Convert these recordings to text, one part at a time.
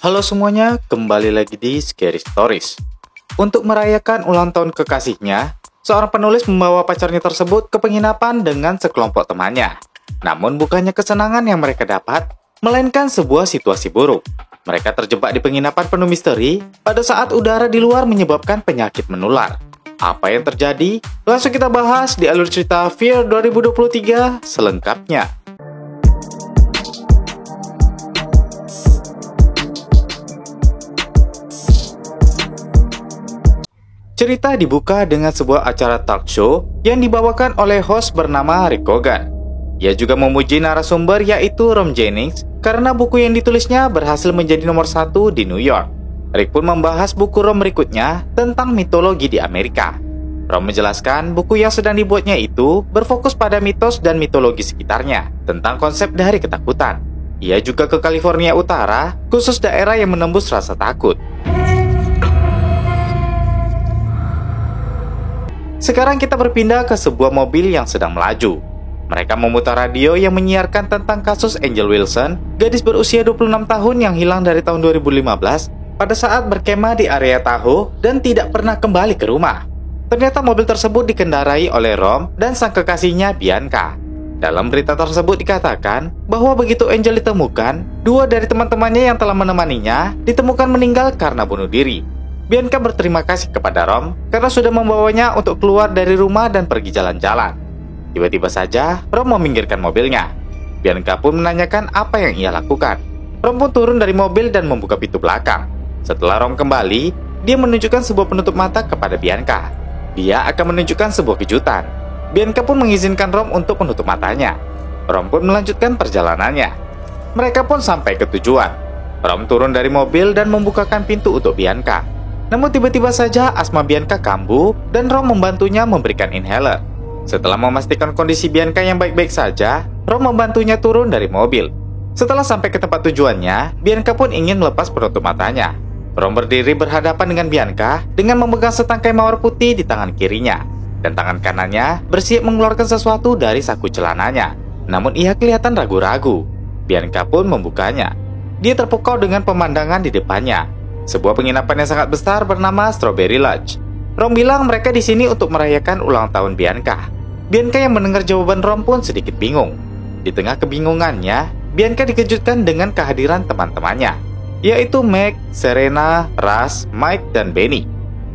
Halo semuanya, kembali lagi di Scary Stories. Untuk merayakan ulang tahun kekasihnya, seorang penulis membawa pacarnya tersebut ke penginapan dengan sekelompok temannya. Namun bukannya kesenangan yang mereka dapat, melainkan sebuah situasi buruk. Mereka terjebak di penginapan penuh misteri pada saat udara di luar menyebabkan penyakit menular. Apa yang terjadi? Langsung kita bahas di alur cerita Fear 2023 selengkapnya. Cerita dibuka dengan sebuah acara talk show yang dibawakan oleh host bernama Rick Gogan. Ia juga memuji narasumber yaitu Rom Jennings karena buku yang ditulisnya berhasil menjadi nomor 1 di New York. Rick pun membahas buku Rom berikutnya tentang mitologi di Amerika. Rom menjelaskan buku yang sedang dibuatnya itu berfokus pada mitos dan mitologi sekitarnya tentang konsep dari ketakutan. Ia juga ke California Utara, khusus daerah yang menembus rasa takut. Sekarang kita berpindah ke sebuah mobil yang sedang melaju. Mereka memutar radio yang menyiarkan tentang kasus Angel Wilson, gadis berusia 26 tahun yang hilang dari tahun 2015 pada saat berkemah di area Tahoe dan tidak pernah kembali ke rumah. Ternyata mobil tersebut dikendarai oleh Rom dan sang kekasihnya Bianca. Dalam berita tersebut dikatakan bahwa begitu Angel ditemukan, dua dari teman-temannya yang telah menemaninya ditemukan meninggal karena bunuh diri. Bianca berterima kasih kepada Rom karena sudah membawanya untuk keluar dari rumah dan pergi jalan-jalan. Tiba-tiba saja, Rom meminggirkan mobilnya. Bianca pun menanyakan apa yang ia lakukan. Rom pun turun dari mobil dan membuka pintu belakang. Setelah Rom kembali, dia menunjukkan sebuah penutup mata kepada Bianca. Dia akan menunjukkan sebuah kejutan. Bianca pun mengizinkan Rom untuk menutup matanya. Rom pun melanjutkan perjalanannya. Mereka pun sampai ke tujuan. Rom turun dari mobil dan membukakan pintu untuk Bianca. Namun tiba-tiba saja asma Bianca kambuh dan Rom membantunya memberikan inhaler. Setelah memastikan kondisi Bianca yang baik-baik saja, Rom membantunya turun dari mobil. Setelah sampai ke tempat tujuannya, Bianca pun ingin melepas penutup matanya. Rom berdiri berhadapan dengan Bianca dengan memegang setangkai mawar putih di tangan kirinya. Dan tangan kanannya bersiap mengeluarkan sesuatu dari saku celananya. Namun ia kelihatan ragu-ragu. Bianca pun membukanya. Dia terpukau dengan pemandangan di depannya. Sebuah penginapan yang sangat besar bernama Strawberry Lodge. Rom bilang mereka di sini untuk merayakan ulang tahun Bianca. Bianca yang mendengar jawaban Rom pun sedikit bingung. Di tengah kebingungannya, Bianca dikejutkan dengan kehadiran teman-temannya, yaitu Meg, Serena, Russ, Mike, dan Benny.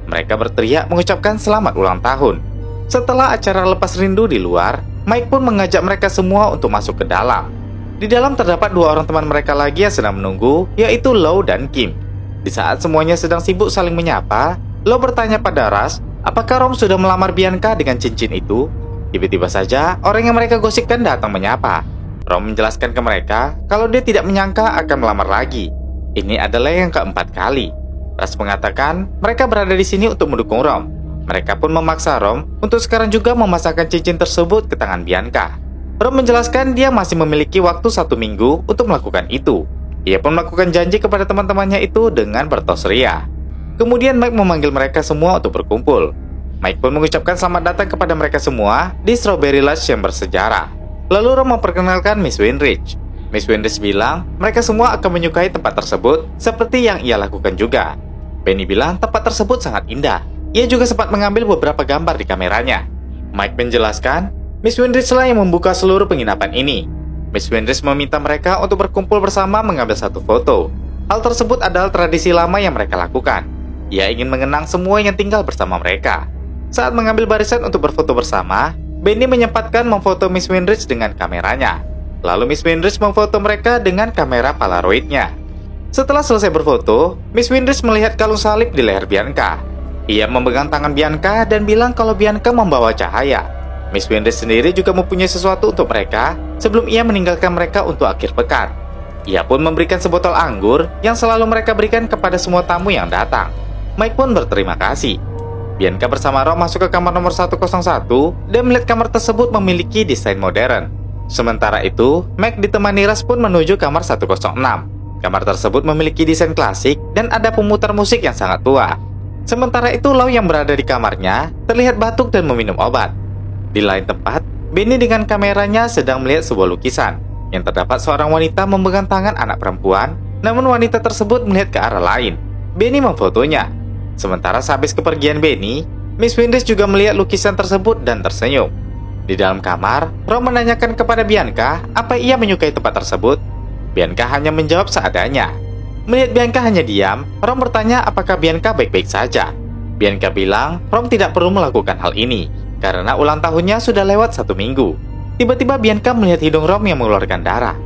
Mereka berteriak mengucapkan selamat ulang tahun. Setelah acara lepas rindu di luar, Mike pun mengajak mereka semua untuk masuk ke dalam. Di dalam terdapat dua orang teman mereka lagi yang sedang menunggu, yaitu Lo dan Kim. Di saat semuanya sedang sibuk saling menyapa, Lo bertanya pada Russ, apakah Rom sudah melamar Bianca dengan cincin itu? Tiba-tiba saja, orang yang mereka gosipkan datang menyapa. Rom menjelaskan ke mereka kalau dia tidak menyangka akan melamar lagi. Ini adalah yang keempat kali. Russ mengatakan mereka berada di sini untuk mendukung Rom. Mereka pun memaksa Rom untuk sekarang juga memasangkan cincin tersebut ke tangan Bianca. Rom menjelaskan dia masih memiliki waktu 1 minggu untuk melakukan itu. Ia pun melakukan janji kepada teman-temannya itu dengan bertos ria. Kemudian Mike memanggil mereka semua untuk berkumpul. Mike pun mengucapkan selamat datang kepada mereka semua di Strawberry Lodge yang bersejarah. Lalu Rom memperkenalkan Miss Winrich. Miss Winrich bilang mereka semua akan menyukai tempat tersebut seperti yang ia lakukan juga. Benny bilang tempat tersebut sangat indah. Ia juga sempat mengambil beberapa gambar di kameranya. Mike menjelaskan Miss Winrich lah yang membuka seluruh penginapan ini. Miss Winrich meminta mereka untuk berkumpul bersama mengambil satu foto. Hal tersebut adalah tradisi lama yang mereka lakukan. Ia ingin mengenang semua yang tinggal bersama mereka. Saat mengambil barisan untuk berfoto bersama, Benny menyempatkan memfoto Miss Winrich dengan kameranya. Lalu Miss Winrich memfoto mereka dengan kamera Polaroidnya. Setelah selesai berfoto, Miss Winrich melihat kalung salib di leher Bianca. Ia memegang tangan Bianca dan bilang kalau Bianca membawa cahaya. Miss Winrich sendiri juga mempunyai sesuatu untuk mereka sebelum ia meninggalkan mereka untuk akhir pekan. Ia pun memberikan sebotol anggur yang selalu mereka berikan kepada semua tamu yang datang. Mike pun berterima kasih. Bianca bersama Rom masuk ke kamar nomor 101 dan melihat kamar tersebut memiliki desain modern. Sementara itu, Meg ditemani Russ pun menuju kamar 106. Kamar tersebut memiliki desain klasik dan ada pemutar musik yang sangat tua. Sementara itu, Lau yang berada di kamarnya terlihat batuk dan meminum obat. Di lain tempat, Benny dengan kameranya sedang melihat sebuah lukisan yang terdapat seorang wanita memegang tangan anak perempuan Namun wanita tersebut melihat ke arah lain. Benny memfotonya. Sementara sehabis kepergian Benny, Miss Windris juga melihat lukisan tersebut dan tersenyum. Di dalam kamar, Rom menanyakan kepada Bianca apa ia menyukai tempat tersebut. Bianca hanya menjawab seadanya. Melihat Bianca hanya diam, Rom bertanya apakah Bianca baik-baik saja. Bianca bilang Rom tidak perlu melakukan hal ini, karena ulang tahunnya sudah lewat 1 minggu. Tiba-tiba Bianca melihat hidung Rom yang mengeluarkan darah.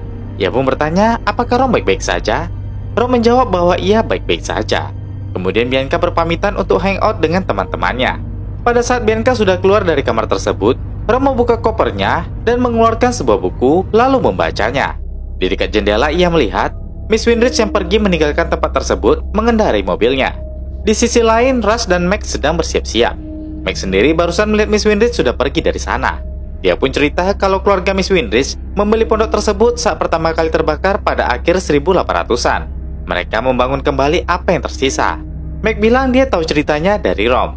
Ia pun bertanya apakah Rom baik-baik saja. Rom menjawab bahwa ia baik-baik saja. Kemudian Bianca berpamitan untuk hangout dengan teman-temannya. Pada saat Bianca sudah keluar dari kamar tersebut, Rom membuka kopernya dan mengeluarkan sebuah buku lalu membacanya. Di dekat jendela ia melihat Miss Windris yang pergi meninggalkan tempat tersebut mengendarai mobilnya. Di sisi lain, Russ dan Max sedang bersiap-siap. Max sendiri barusan melihat Miss Windris sudah pergi dari sana. Dia pun cerita kalau keluarga Miss Windris membeli pondok tersebut saat pertama kali terbakar pada akhir 1800-an. Mereka membangun kembali apa yang tersisa. Mac bilang dia tahu ceritanya dari Rom.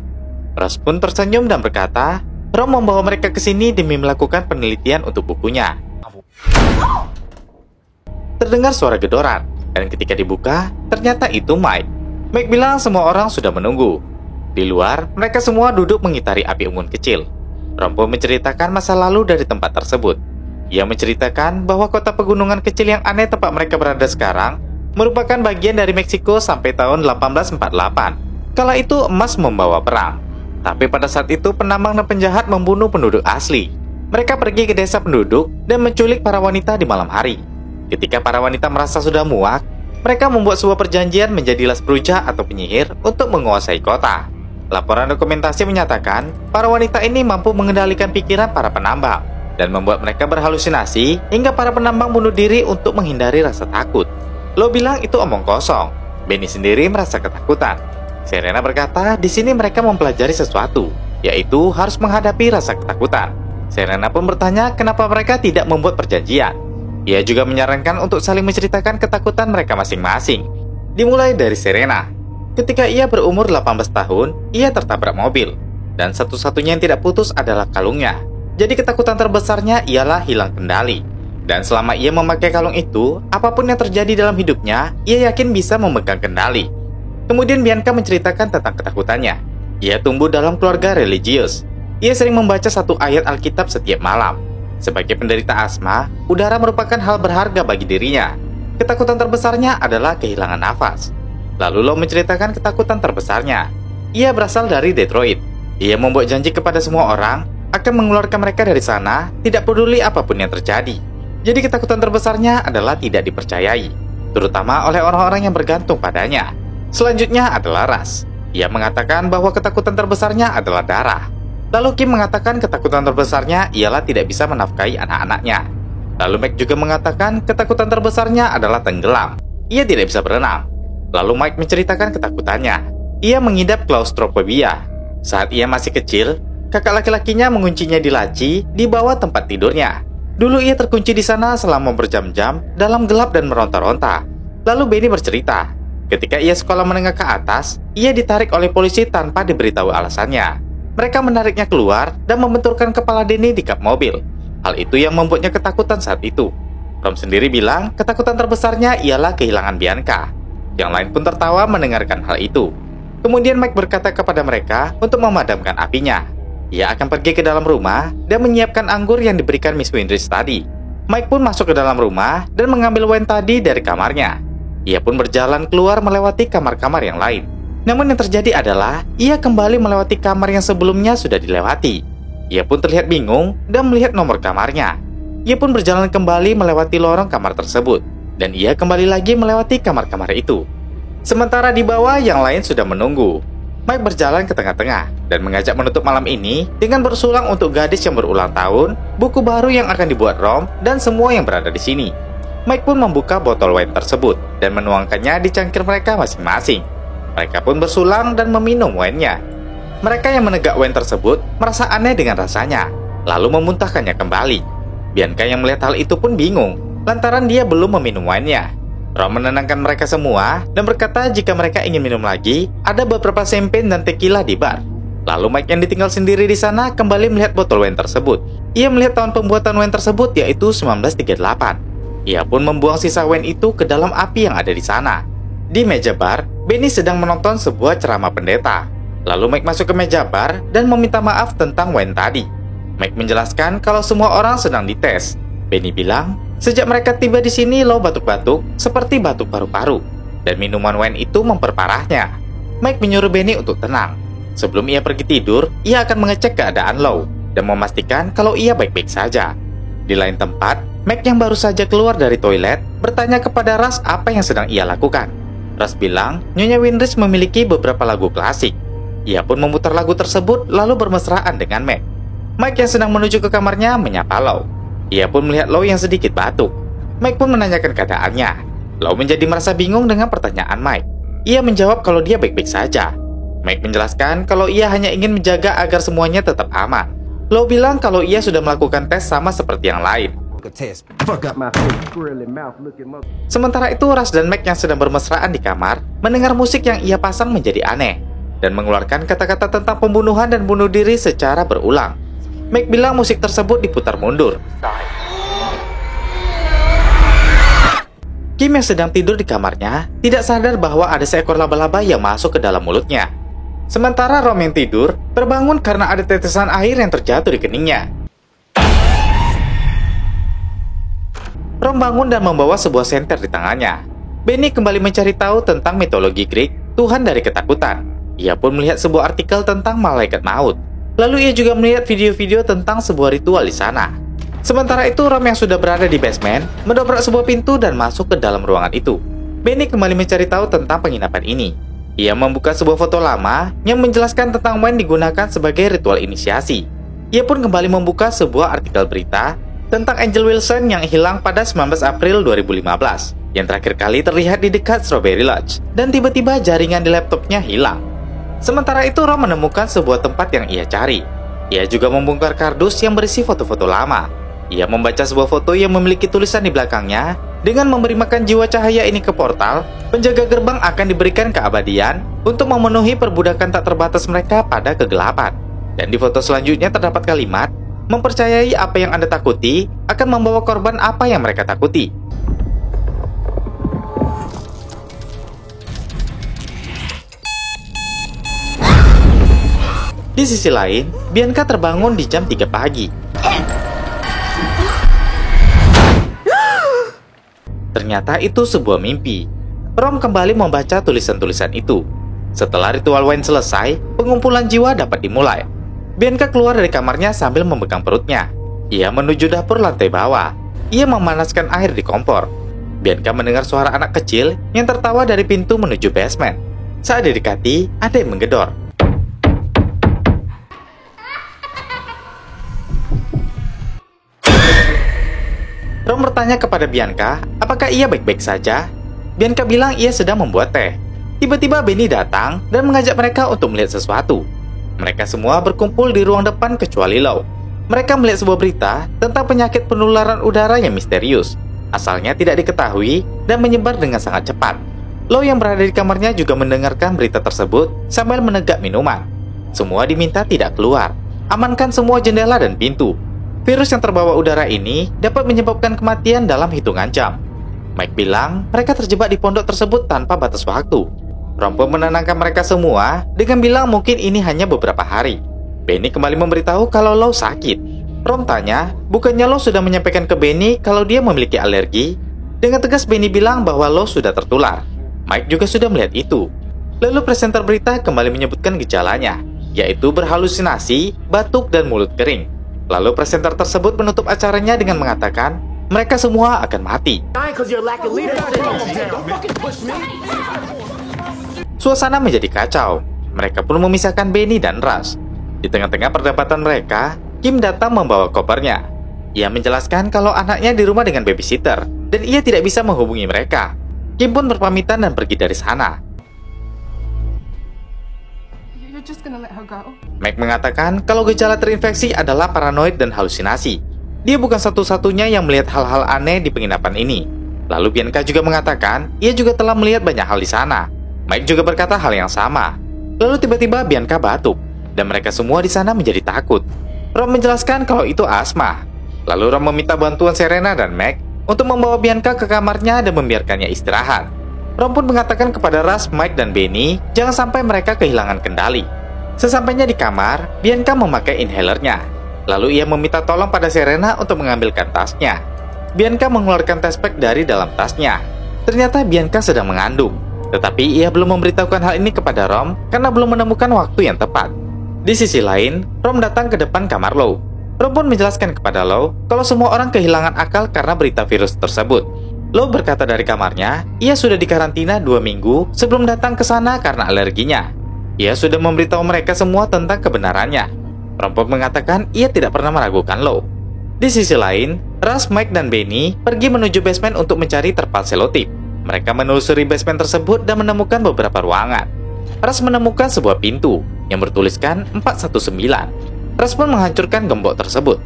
Russ pun tersenyum dan berkata, Rom membawa mereka ke sini demi melakukan penelitian untuk bukunya. Terdengar suara gedoran, dan ketika dibuka, ternyata itu Mike. Mac bilang semua orang sudah menunggu. Di luar, mereka semua duduk mengitari api unggun kecil. Rom pun menceritakan masa lalu dari tempat tersebut. Ia menceritakan bahwa kota pegunungan kecil yang aneh tempat mereka berada sekarang merupakan bagian dari Meksiko sampai tahun 1848. Kala itu emas membawa perang. Tapi pada saat itu penambang dan penjahat membunuh penduduk asli. Mereka pergi ke desa penduduk dan menculik para wanita di malam hari. Ketika para wanita merasa sudah muak, mereka membuat sebuah perjanjian menjadi Las Brujas atau penyihir untuk menguasai kota. Laporan dokumentasi menyatakan para wanita ini mampu mengendalikan pikiran para penambang dan membuat mereka berhalusinasi hingga para penambang bunuh diri untuk menghindari rasa takut. Lo bilang itu omong kosong. Benny sendiri merasa ketakutan. Serena berkata di sini mereka mempelajari sesuatu, yaitu harus menghadapi rasa ketakutan. Serena pun bertanya kenapa mereka tidak membuat perjanjian. Ia juga menyarankan untuk saling menceritakan ketakutan mereka masing-masing. Dimulai dari Serena. Ketika ia berumur 18 tahun, ia tertabrak mobil. Dan satu-satunya yang tidak putus adalah kalungnya. Jadi ketakutan terbesarnya ialah hilang kendali. Dan selama ia memakai kalung itu, apapun yang terjadi dalam hidupnya, ia yakin bisa memegang kendali. Kemudian Bianca menceritakan tentang ketakutannya. Ia tumbuh dalam keluarga religius. Ia sering membaca satu ayat Alkitab setiap malam. Sebagai penderita asma, udara merupakan hal berharga bagi dirinya. Ketakutan terbesarnya adalah kehilangan nafas. Lalu Lo menceritakan ketakutan terbesarnya. Ia berasal dari Detroit. Ia membuat janji kepada semua orang akan mengeluarkan mereka dari sana, tidak peduli apapun yang terjadi. Jadi ketakutan terbesarnya adalah tidak dipercayai, terutama oleh orang-orang yang bergantung padanya. Selanjutnya adalah ras. Ia mengatakan bahwa ketakutan terbesarnya adalah darah. Lalu Kim mengatakan ketakutan terbesarnya ialah tidak bisa menafkahi anak-anaknya. Lalu Mac juga mengatakan ketakutan terbesarnya adalah tenggelam. Ia tidak bisa berenang. Lalu Mike menceritakan ketakutannya. Ia mengidap klaustrofobia. Saat ia masih kecil, kakak laki-lakinya menguncinya di laci di bawah tempat tidurnya. Dulu ia terkunci di sana selama berjam-jam dalam gelap dan meronta-ronta. Lalu Benny bercerita, ketika ia sekolah menengah ke atas, ia ditarik oleh polisi tanpa diberitahu alasannya. Mereka menariknya keluar dan membenturkan kepala Denny di kap mobil. Hal itu yang membuatnya ketakutan saat itu. Rom sendiri bilang ketakutan terbesarnya ialah kehilangan Bianca. Yang lain pun tertawa mendengarkan hal itu. Kemudian Mike berkata kepada mereka untuk memadamkan apinya. Ia akan pergi ke dalam rumah dan menyiapkan anggur yang diberikan Miss Windris tadi. Mike pun masuk ke dalam rumah dan mengambil wine tadi dari kamarnya. Ia pun berjalan keluar melewati kamar-kamar yang lain. Namun yang terjadi adalah ia kembali melewati kamar yang sebelumnya sudah dilewati. Ia pun terlihat bingung dan melihat nomor kamarnya. Ia pun berjalan kembali melewati lorong kamar tersebut. Dan ia kembali lagi melewati kamar-kamar itu. Sementara di bawah yang lain sudah menunggu. Mike berjalan ke tengah-tengah dan mengajak menutup malam ini dengan bersulang untuk gadis yang berulang tahun, buku baru yang akan dibuat Rom, dan semua yang berada di sini. Mike pun membuka botol wine tersebut dan menuangkannya di cangkir mereka masing-masing. Mereka pun bersulang dan meminum wine-nya. Mereka yang menegak wine tersebut merasa aneh dengan rasanya, lalu memuntahkannya kembali. Bianca yang melihat hal itu pun bingung, lantaran dia belum meminum wine-nya. Rom menenangkan mereka semua dan berkata jika mereka ingin minum lagi, ada beberapa champagne dan tequila di bar. Lalu Mike yang ditinggal sendiri di sana kembali melihat botol wine tersebut. Ia melihat tahun pembuatan wine tersebut yaitu 1938. Ia pun membuang sisa wine itu ke dalam api yang ada di sana. Di meja bar, Benny sedang menonton sebuah ceramah pendeta. Lalu Mike masuk ke meja bar dan meminta maaf tentang wine tadi. Mike menjelaskan kalau semua orang sedang dites. Benny bilang, sejak mereka tiba di sini, Lau batuk-batuk seperti batuk paru-paru, dan minuman wine itu memperparahnya. Mike menyuruh Benny untuk tenang. Sebelum ia pergi tidur, ia akan mengecek keadaan Lau dan memastikan kalau ia baik-baik saja. Di lain tempat, Mike yang baru saja keluar dari toilet bertanya kepada Russ apa yang sedang ia lakukan. Russ bilang, Nyonya Windrich memiliki beberapa lagu klasik. Ia pun memutar lagu tersebut lalu bermesraan dengan Mike. Mike yang sedang menuju ke kamarnya menyapa Lau. Ia pun melihat Lau yang sedikit batuk. Mike pun menanyakan keadaannya. Lau menjadi merasa bingung dengan pertanyaan Mike. Ia menjawab kalau dia baik-baik saja. Mike menjelaskan kalau ia hanya ingin menjaga agar semuanya tetap aman. Lau bilang kalau ia sudah melakukan tes sama seperti yang lain. Sementara itu, Russ dan Mike yang sedang bermesraan di kamar mendengar musik yang ia pasang menjadi aneh dan mengeluarkan kata-kata tentang pembunuhan dan bunuh diri secara berulang. Mike bilang musik tersebut diputar mundur. Kim yang sedang tidur di kamarnya tidak sadar bahwa ada seekor laba-laba yang masuk ke dalam mulutnya. Sementara Rom yang tidur terbangun karena ada tetesan air yang terjatuh di keningnya. Rom bangun dan membawa sebuah senter di tangannya. Benny kembali mencari tahu tentang mitologi Greek, Tuhan dari ketakutan. Ia pun melihat sebuah artikel tentang malaikat maut. Lalu ia juga melihat video-video tentang sebuah ritual di sana. Sementara itu, Rom yang sudah berada di basement mendobrak sebuah pintu dan masuk ke dalam ruangan itu. Benny kembali mencari tahu tentang penginapan ini. Ia membuka sebuah foto lama yang menjelaskan tentang wine digunakan sebagai ritual inisiasi. Ia pun kembali membuka sebuah artikel berita tentang Angel Wilson yang hilang pada 19 April 2015, yang terakhir kali terlihat di dekat Strawberry Lodge, dan tiba-tiba jaringan di laptopnya hilang. Sementara itu, Rom menemukan sebuah tempat yang ia cari. Ia juga membongkar kardus yang berisi foto-foto lama. Ia membaca sebuah foto yang memiliki tulisan di belakangnya, dengan memberi makan jiwa cahaya ini ke portal, penjaga gerbang akan diberikan keabadian untuk memenuhi perbudakan tak terbatas mereka pada kegelapan. Dan di foto selanjutnya terdapat kalimat, mempercayai apa yang Anda takuti akan membawa korban apa yang mereka takuti. Di sisi lain, Bianca terbangun di jam 3 pagi. Ternyata itu sebuah mimpi. Rom kembali membaca tulisan-tulisan itu. Setelah ritual wine selesai, pengumpulan jiwa dapat dimulai. Bianca keluar dari kamarnya sambil memegang perutnya. Ia menuju dapur lantai bawah. Ia memanaskan air di kompor. Bianca mendengar suara anak kecil yang tertawa dari pintu menuju basement. Saat didekati, ada yang menggedor. Rom bertanya kepada Bianca, apakah ia baik-baik saja? Bianca bilang ia sedang membuat teh. Tiba-tiba Benny datang dan mengajak mereka untuk melihat sesuatu. Mereka semua berkumpul di ruang depan kecuali Lau. Mereka melihat sebuah berita tentang penyakit penularan udara yang misterius. Asalnya tidak diketahui dan menyebar dengan sangat cepat. Lau yang berada di kamarnya juga mendengarkan berita tersebut sambil menegak minuman. Semua diminta tidak keluar. Amankan semua jendela dan pintu. Virus yang terbawa udara ini dapat menyebabkan kematian dalam hitungan jam. Mike bilang mereka terjebak di pondok tersebut tanpa batas waktu. Rom pun menenangkan mereka semua dengan bilang mungkin ini hanya beberapa hari. Benny kembali memberitahu kalau Lau sakit. Rom tanya, bukannya Lau sudah menyampaikan ke Benny kalau dia memiliki alergi? Dengan tegas Benny bilang bahwa Lau sudah tertular. Mike juga sudah melihat itu. Lalu presenter berita kembali menyebutkan gejalanya, yaitu berhalusinasi, batuk, dan mulut kering. Lalu presenter tersebut menutup acaranya dengan mengatakan, mereka semua akan mati. Suasana menjadi kacau. Mereka pun memisahkan Benny dan Russ. Di tengah-tengah perdebatan mereka, Kim datang membawa kopernya. Ia menjelaskan kalau anaknya di rumah dengan babysitter dan ia tidak bisa menghubungi mereka. Kim pun berpamitan dan pergi dari sana. Mike mengatakan kalau gejala terinfeksi adalah paranoid dan halusinasi. Dia bukan satu-satunya yang melihat hal-hal aneh di penginapan ini. Lalu Bianca juga mengatakan ia juga telah melihat banyak hal di sana. Mike juga berkata hal yang sama. Lalu tiba-tiba Bianca batuk, dan mereka semua di sana menjadi takut. Rom menjelaskan kalau itu asma. Lalu Rom meminta bantuan Serena dan Meg untuk membawa Bianca ke kamarnya dan membiarkannya istirahat. Rom pun mengatakan kepada Russ, Mike, dan Benny jangan sampai mereka kehilangan kendali. Sesampainya di kamar, Bianca memakai inhalernya. Lalu ia meminta tolong pada Serena untuk mengambilkan tasnya. Bianca mengeluarkan tespek dari dalam tasnya. Ternyata Bianca sedang mengandung. Tetapi ia belum memberitahukan hal ini kepada Rom karena belum menemukan waktu yang tepat. Di sisi lain, Rom datang ke depan kamar Lou. Rom pun menjelaskan kepada Lou kalau semua orang kehilangan akal karena berita virus tersebut. Lou berkata dari kamarnya, ia sudah dikarantina 2 minggu sebelum datang ke sana karena alerginya. Ia sudah memberitahu mereka semua tentang kebenarannya. Rom pun mengatakan ia tidak pernah meragukan Lou. Di sisi lain, Russ, Mike, dan Benny pergi menuju basement untuk mencari terpal selotip. Mereka menelusuri basement tersebut dan menemukan beberapa ruangan. Russ menemukan sebuah pintu yang bertuliskan 419. Russ pun menghancurkan gembok tersebut.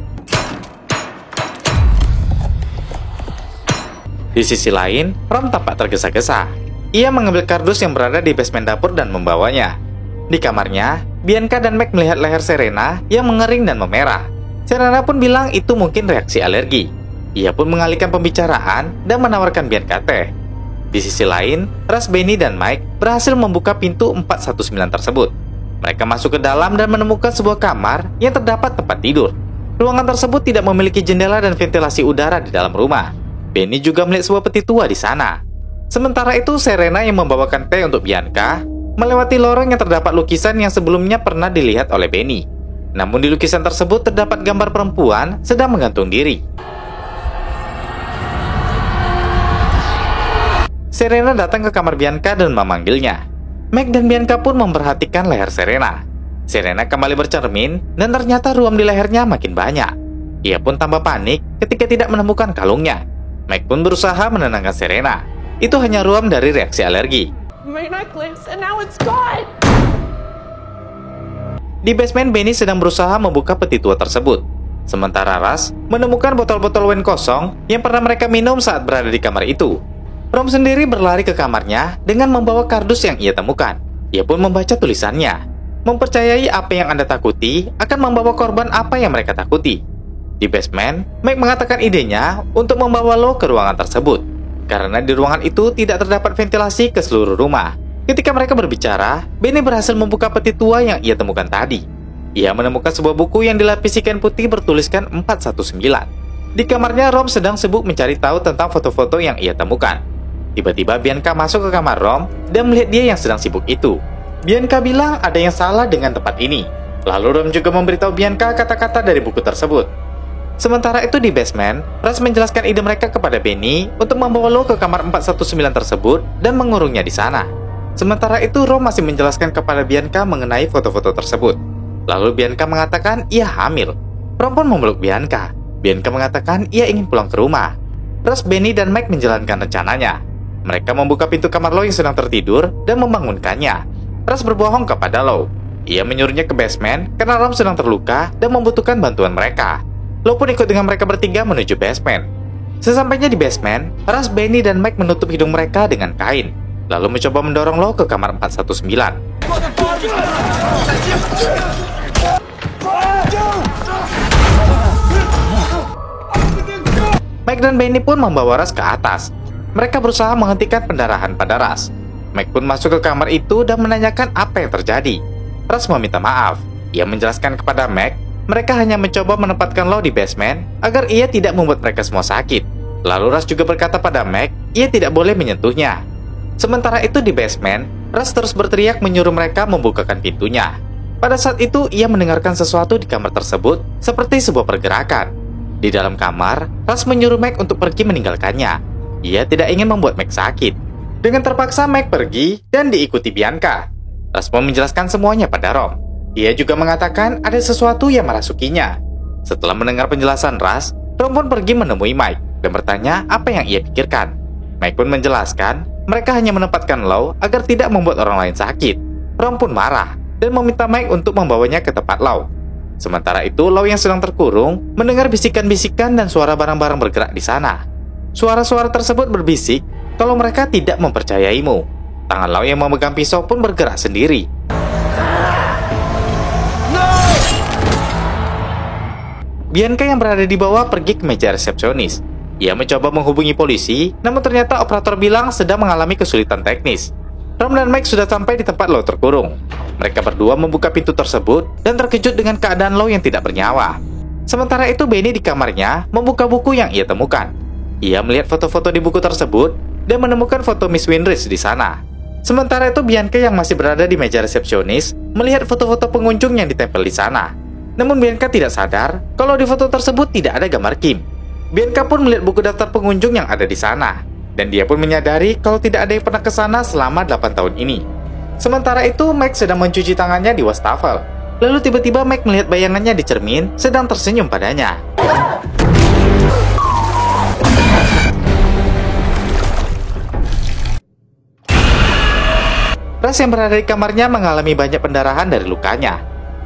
Di sisi lain, Rom tampak tergesa-gesa. Ia mengambil kardus yang berada di basement dapur dan membawanya. Di kamarnya, Bianca dan Meg melihat leher Serena yang mengering dan memerah. Serena pun bilang itu mungkin reaksi alergi. Ia pun mengalihkan pembicaraan dan menawarkan Bianca teh. Di sisi lain, Russ, Benny, dan Mike berhasil membuka pintu 419 tersebut. Mereka masuk ke dalam dan menemukan sebuah kamar yang terdapat tempat tidur. Ruangan tersebut tidak memiliki jendela dan ventilasi udara di dalam rumah. Benny juga melihat sebuah peti tua di sana. Sementara itu, Serena yang membawakan teh untuk Bianca melewati lorong yang terdapat lukisan yang sebelumnya pernah dilihat oleh Benny. Namun di lukisan tersebut terdapat gambar perempuan sedang menggantung diri. Serena datang ke kamar Bianca dan memanggilnya. Meg dan Bianca pun memperhatikan leher Serena. Serena kembali bercermin dan ternyata ruam di lehernya makin banyak. Ia pun tambah panik ketika tidak menemukan kalungnya. Meg pun berusaha menenangkan Serena. Itu hanya ruam dari reaksi alergi. My necklace, and now it's gone. Di basement, Benny sedang berusaha membuka peti tua tersebut. Sementara Russ menemukan botol-botol wine kosong yang pernah mereka minum saat berada di kamar itu. Rom sendiri berlari ke kamarnya dengan membawa kardus yang ia temukan. Ia pun membaca tulisannya. Mempercayai apa yang Anda takuti akan membawa korban apa yang mereka takuti. Di basement, Meg mengatakan idenya untuk membawa Lo ke ruangan tersebut. Karena di ruangan itu tidak terdapat ventilasi ke seluruh rumah. Ketika mereka berbicara, Benny berhasil membuka peti tua yang ia temukan tadi. Ia menemukan sebuah buku yang dilapisi kain putih bertuliskan 419. Di kamarnya, Rom sedang sibuk mencari tahu tentang foto-foto yang ia temukan. Tiba-tiba Bianca masuk ke kamar Rom dan melihat dia yang sedang sibuk itu. Bianca bilang ada yang salah dengan tempat ini. Lalu Rom juga memberitahu Bianca kata-kata dari buku tersebut. Sementara itu di basement, Russ menjelaskan ide mereka kepada Benny untuk membawa Lo ke kamar 419 tersebut dan mengurungnya di sana. Sementara itu Rom masih menjelaskan kepada Bianca mengenai foto-foto tersebut. Lalu Bianca mengatakan ia hamil. Rom pun memeluk Bianca. Bianca mengatakan ia ingin pulang ke rumah. Russ, Benny, dan Mike menjalankan rencananya. Mereka membuka pintu kamar Lo yang sedang tertidur dan membangunkannya. Russ berbohong kepada Lo. Ia menyuruhnya ke basement karena Rom sedang terluka dan membutuhkan bantuan mereka. Lo pun ikut dengan mereka bertiga menuju basement. Sesampainya di basement, Russ, Benny, dan Mike menutup hidung mereka dengan kain, lalu mencoba mendorong Lo ke kamar 419. Mike dan Benny pun membawa Russ ke atas. Mereka berusaha menghentikan pendarahan pada Russ. Mike pun masuk ke kamar itu dan menanyakan apa yang terjadi. Russ meminta maaf. Ia menjelaskan kepada Mike, mereka hanya mencoba menempatkan Lo di basement agar ia tidak membuat mereka semua sakit. Lalu Russ juga berkata pada Meg, ia tidak boleh menyentuhnya. Sementara itu di basement, Russ terus berteriak menyuruh mereka membukakan pintunya. Pada saat itu, ia mendengarkan sesuatu di kamar tersebut seperti sebuah pergerakan. Di dalam kamar, Russ menyuruh Meg untuk pergi meninggalkannya. Ia tidak ingin membuat Meg sakit. Dengan terpaksa, Meg pergi dan diikuti Bianca. Russ pun menjelaskan semuanya pada Rom. Ia juga mengatakan ada sesuatu yang merasukinya. Setelah mendengar penjelasan Russ, Rom pun pergi menemui Mike dan bertanya apa yang ia pikirkan. Mike pun menjelaskan mereka hanya menempatkan Lo agar tidak membuat orang lain sakit. Rom pun marah dan meminta Mike untuk membawanya ke tempat Lo. Sementara itu, Lo yang sedang terkurung mendengar bisikan-bisikan dan suara barang-barang bergerak di sana. Suara-suara tersebut berbisik kalau mereka tidak mempercayaimu. Tangan Lo yang memegang pisau pun bergerak sendiri. Bianca yang berada di bawah pergi ke meja resepsionis. Ia mencoba menghubungi polisi, namun ternyata operator bilang sedang mengalami kesulitan teknis. Rom dan Mike sudah sampai di tempat Lau terkurung. Mereka berdua membuka pintu tersebut dan terkejut dengan keadaan Lau yang tidak bernyawa. Sementara itu Benny di kamarnya membuka buku yang ia temukan. Ia melihat foto-foto di buku tersebut dan menemukan foto Miss Winrich di sana. Sementara itu Bianca yang masih berada di meja resepsionis melihat foto-foto pengunjung yang ditempel di sana. Namun Bianca tidak sadar kalau di foto tersebut tidak ada gambar Kim. Bianca pun melihat buku daftar pengunjung yang ada di sana, dan dia pun menyadari kalau tidak ada yang pernah ke sana selama 8 tahun ini. Sementara itu, Mike sedang mencuci tangannya di wastafel. Lalu tiba-tiba Mike melihat bayangannya di cermin sedang tersenyum padanya. Russ yang berada di kamarnya mengalami banyak pendarahan dari lukanya.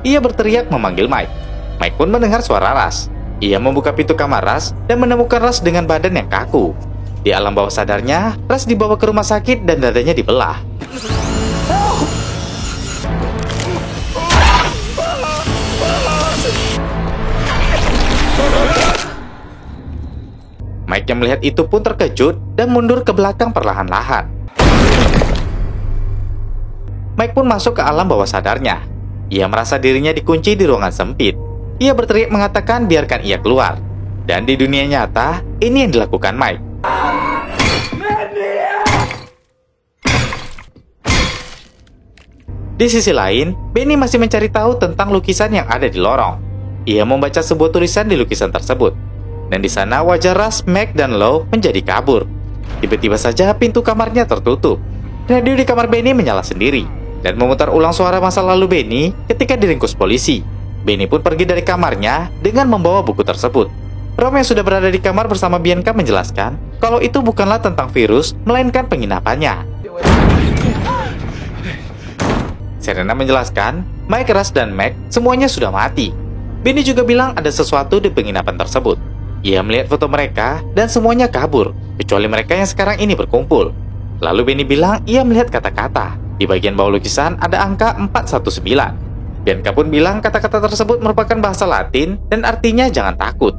Ia berteriak memanggil Mike. Mike pun mendengar suara Russ. Ia membuka pintu kamar Russ dan menemukan Russ dengan badan yang kaku. Di alam bawah sadarnya, Russ dibawa ke rumah sakit dan dadanya dibelah. Mike yang melihat itu pun terkejut dan mundur ke belakang perlahan-lahan. Mike pun masuk ke alam bawah sadarnya. Ia merasa dirinya dikunci di ruangan sempit. Ia berteriak mengatakan biarkan ia keluar. Dan di dunia nyata, ini yang dilakukan Mike. Di sisi lain, Benny masih mencari tahu tentang lukisan yang ada di lorong. Ia membaca sebuah tulisan di lukisan tersebut. Dan di sana wajah Russ, Meg, dan Lau menjadi kabur. Tiba-tiba saja pintu kamarnya tertutup. Radio di kamar Benny menyala sendiri dan memutar ulang suara masa lalu Benny ketika diringkus polisi. Benny pun pergi dari kamarnya dengan membawa buku tersebut. Rom yang sudah berada di kamar bersama Bianca menjelaskan kalau itu bukanlah tentang virus, melainkan penginapannya. Serena menjelaskan, Mike, Russ, dan Meg semuanya sudah mati. Benny juga bilang ada sesuatu di penginapan tersebut. Ia melihat foto mereka dan semuanya kabur, kecuali mereka yang sekarang ini berkumpul. Lalu Benny bilang ia melihat kata-kata. Di bagian bawah lukisan ada angka 419. Bianca pun bilang kata-kata tersebut merupakan bahasa Latin dan artinya jangan takut.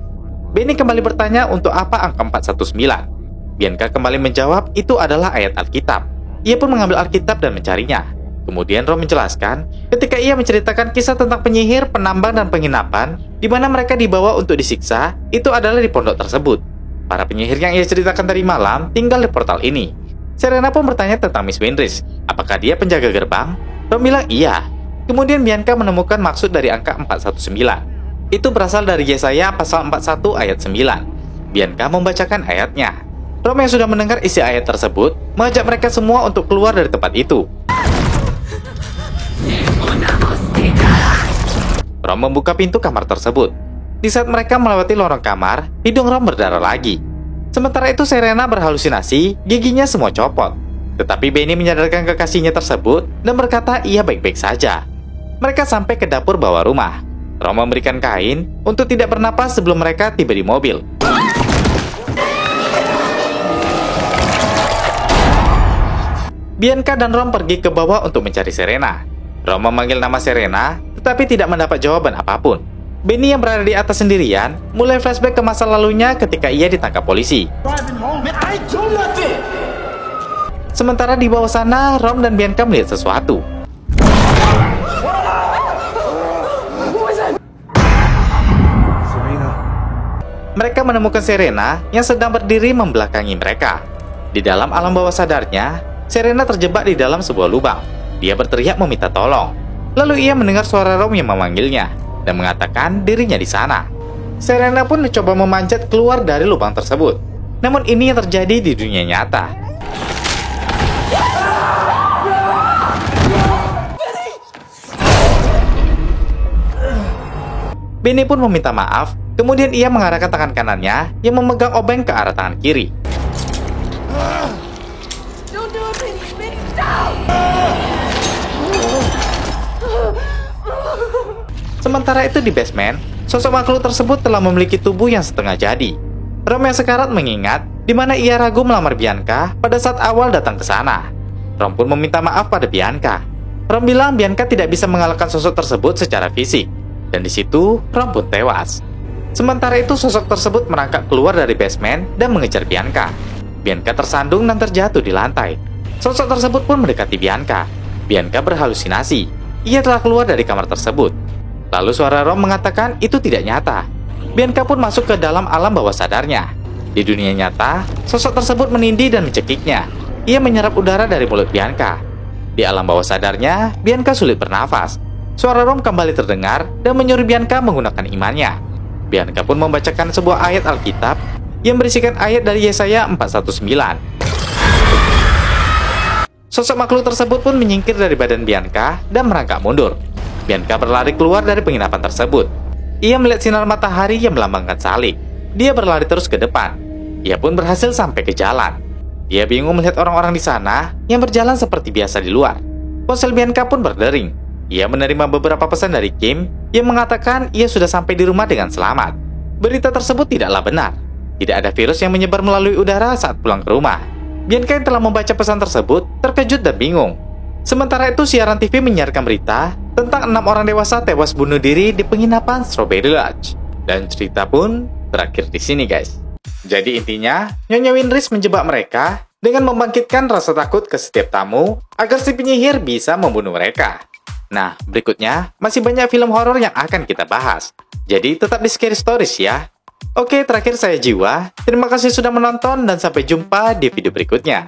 Benny kembali bertanya untuk apa angka 419. Bianca kembali menjawab itu adalah ayat Alkitab. Ia pun mengambil Alkitab dan mencarinya. Kemudian Rom menjelaskan ketika ia menceritakan kisah tentang penyihir, penambang, dan penginapan di mana mereka dibawa untuk disiksa, itu adalah di pondok tersebut. Para penyihir yang ia ceritakan tadi malam tinggal di portal ini. Serena pun bertanya tentang Miss Winrich. Apakah dia penjaga gerbang? Rom bilang iya. Kemudian Bianca menemukan maksud dari angka 419. Itu berasal dari Yesaya pasal 41 ayat 9. Bianca membacakan ayatnya. Rom yang sudah mendengar isi ayat tersebut mengajak mereka semua untuk keluar dari tempat itu. Rom membuka pintu kamar tersebut. Di saat mereka melewati lorong kamar, hidung Rom berdarah lagi. Sementara itu Serena berhalusinasi, giginya semua copot. Tetapi Benny menyadarkan kekasihnya tersebut dan berkata ia baik-baik saja. Mereka sampai ke dapur bawah rumah. Rom memberikan kain untuk tidak bernapas sebelum mereka tiba di mobil. Bianca dan Rom pergi ke bawah untuk mencari Serena. Rom memanggil nama Serena, tetapi tidak mendapat jawaban apapun. Benny yang berada di atas sendirian mulai flashback ke masa lalunya ketika ia ditangkap polisi. Sementara di bawah sana, Rom dan Bianca melihat sesuatu. Mereka menemukan Serena yang sedang berdiri membelakangi mereka. Di dalam alam bawah sadarnya, Serena terjebak di dalam sebuah lubang. Dia berteriak meminta tolong. Lalu ia mendengar suara Rom yang memanggilnya dan mengatakan dirinya di sana. Serena pun mencoba memanjat keluar dari lubang tersebut. Namun ini yang terjadi di dunia nyata. Benny pun meminta maaf. Kemudian ia mengarahkan tangan kanannya yang memegang obeng ke arah tangan kiri. Don't do it, Benny. Benny, stop! Sementara itu di basement, sosok makhluk tersebut telah memiliki tubuh yang setengah jadi. Rom yang sekarat mengingat di mana ia ragu melamar Bianca pada saat awal datang ke sana. Rom pun meminta maaf pada Bianca. Rom bilang Bianca tidak bisa mengalahkan sosok tersebut secara fisik. Dan di situ, Rom pun tewas. Sementara itu sosok tersebut merangkak keluar dari basement dan mengejar Bianca. Bianca tersandung dan terjatuh di lantai. Sosok tersebut pun mendekati Bianca. Bianca berhalusinasi. Ia telah keluar dari kamar tersebut. Lalu suara Rom mengatakan itu tidak nyata. Bianca pun masuk ke dalam alam bawah sadarnya. Di dunia nyata, sosok tersebut menindih dan mencekiknya. Ia menyerap udara dari mulut Bianca. Di alam bawah sadarnya, Bianca sulit bernafas. Suara Rom kembali terdengar dan menyuruh Bianca menggunakan imannya. Bianca pun membacakan sebuah ayat Alkitab yang berisikan ayat dari Yesaya 419. Sosok makhluk tersebut pun menyingkir dari badan Bianca dan merangkak mundur. Bianca berlari keluar dari penginapan tersebut. Ia melihat sinar matahari yang melambangkan salib. Dia berlari terus ke depan. Ia pun berhasil sampai ke jalan. Dia bingung melihat orang-orang di sana yang berjalan seperti biasa di luar. Ponsel Bianca pun berdering. Ia menerima beberapa pesan dari Kim yang mengatakan ia sudah sampai di rumah dengan selamat. Berita tersebut tidaklah benar. Tidak ada virus yang menyebar melalui udara saat pulang ke rumah. Bianca yang telah membaca pesan tersebut terkejut dan bingung. Sementara itu siaran TV menyiarkan berita tentang 6 orang dewasa tewas bunuh diri di penginapan Strawberry Lodge. Dan cerita pun berakhir di sini guys. Jadi intinya, Nyonya Winris menjebak mereka dengan membangkitkan rasa takut ke setiap tamu agar si penyihir bisa membunuh mereka. Nah, berikutnya masih banyak film horor yang akan kita bahas. Jadi tetap di Scary Stories ya. Oke, terakhir saya Jiwa. Terima kasih sudah menonton dan sampai jumpa di video berikutnya.